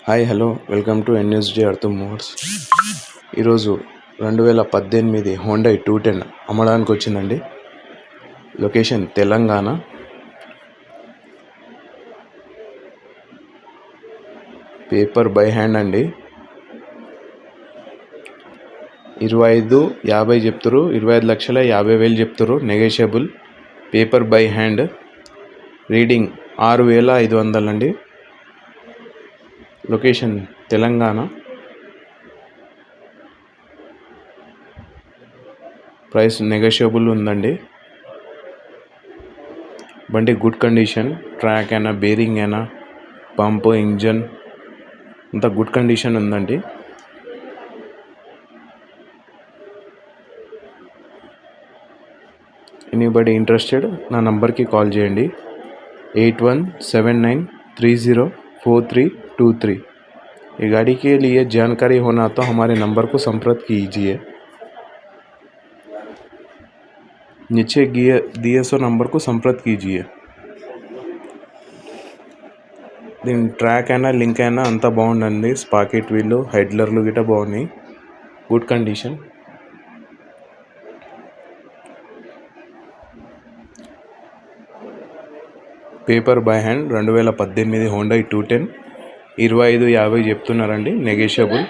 Hi hello welcome to NSJ అర్థు motors. ఈరోజు 2018 Honda 210 అమ్మడానికి వచ్చిందండి. Location Telangana. Paper by hand అండి. 25,50 చెప్తారు, 25,50,000 చెప్తారు, negotiable. Paper by hand. Reading 6,500 అండి. లొకేషన్ తెలంగాణ. ప్రైస్ నెగోషియబుల్ ఉందండి. బండి గుడ్ కండిషన్. ట్రాక్ అయినా, బేరింగ్ అయినా, పంప్, ఇంజన్ అంతా గుడ్ కండిషన్ ఉందండి. ఎనీబడి ఇంట్రెస్టెడ్ నా నంబర్కి కాల్ చేయండి. 8179304323. ये गाड़ी के लिए जानकारी होना तो हमारे नंबर को संपर्क कीजिए. नीचे दिए सो नंबर को संपर्क कीजिए. దీని ట్రాక్ అయినా, లింక్ అయినా అంతా బాగుందండి. స్పాకెట్ వీళ్ళు, హెడ్లర్లు గిట్ట బాగున్నాయి. Good condition. Paper by hand 2018 Honda 210. 25,50 చెప్తున్నారండి, నెగోషియబుల్.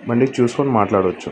బండి చూసుకొని మాట్లాడవచ్చు.